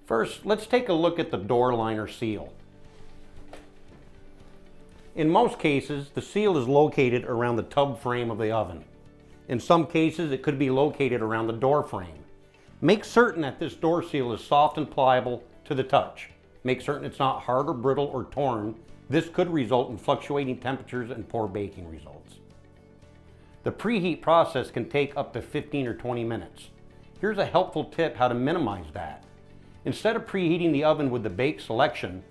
First, let's take a look at the door liner seal. In most cases, the seal is located around the tub frame of the oven. In some cases, it could be located around the door frame. Make certain that this door seal is soft and pliable to the touch. Make certain it's not hard or brittle or torn. This could result in fluctuating temperatures and poor baking results. The preheat process can take up to 15 or 20 minutes. Here's a helpful tip how to minimize that. Instead of preheating the oven with the bake selection,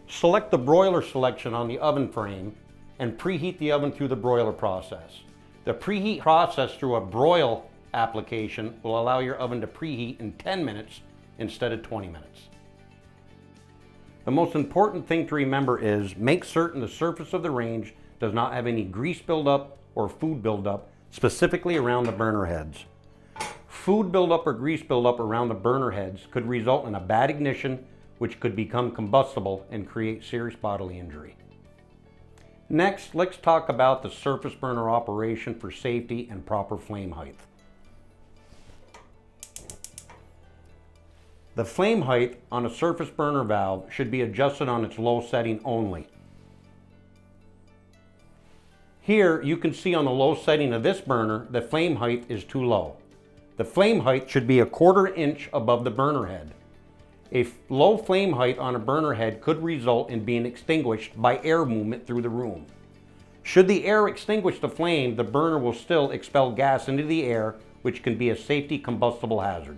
select the broiler selection on the oven frame and preheat the oven through the broiler process. The preheat process through a broil application will allow your oven to preheat in 10 minutes instead of 20 minutes. The most important thing to remember is make certain the surface of the range does not have any grease buildup or food buildup, specifically around the burner heads. Food buildup or grease buildup around the burner heads could result in a bad ignition, which could become combustible and create serious bodily injury. Next, let's talk about the surface burner operation for safety and proper flame height. The flame height on a surface burner valve should be adjusted on its low setting only. Here you can see on the low setting of this burner the flame height is too low. The flame height should be a 1/4 inch above the burner head. A low flame height on a burner head could result in being extinguished by air movement through the room. Should the air extinguish the flame, the burner will still expel gas into the air, which can be a safety combustible hazard.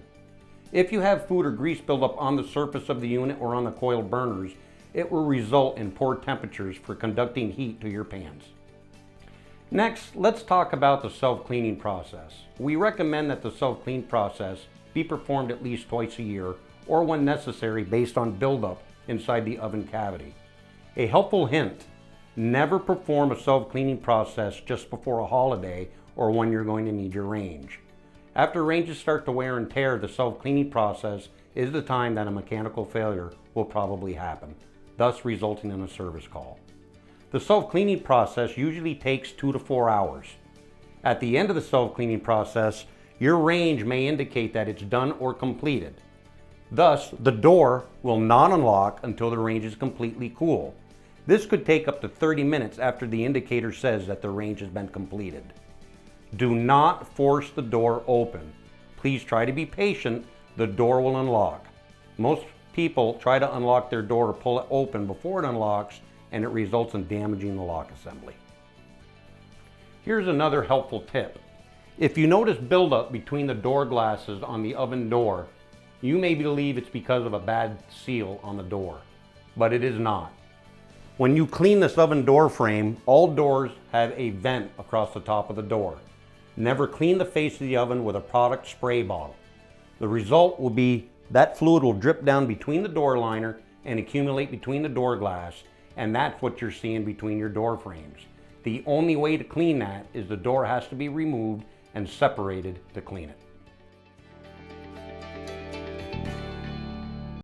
If you have food or grease buildup on the surface of the unit or on the coil burners, it will result in poor temperatures for conducting heat to your pans. Next, let's talk about the self-cleaning process. We recommend that the self-clean process be performed at least twice a year or when necessary based on buildup inside the oven cavity. A helpful hint, never perform a self-cleaning process just before a holiday or when you're going to need your range. After ranges start to wear and tear, the self-cleaning process is the time that a mechanical failure will probably happen, thus resulting in a service call. The self-cleaning process usually takes 2 to 4 hours. At the end of the self-cleaning process, your range may indicate that it's done or completed. Thus, the door will not unlock until the range is completely cool. This could take up to 30 minutes after the indicator says that the range has been completed. Do not force the door open. Please try to be patient. The door will unlock. Most people try to unlock their door or pull it open before it unlocks, and it results in damaging the lock assembly. Here's another helpful tip. If you notice buildup between the door glasses on the oven door, you may believe it's because of a bad seal on the door, but it is not. When you clean this oven door frame, all doors have a vent across the top of the door. Never clean the face of the oven with a product spray bottle. The result will be that fluid will drip down between the door liner and accumulate between the door glass, and that's what you're seeing between your door frames. The only way to clean that is the door has to be removed and separated to clean it.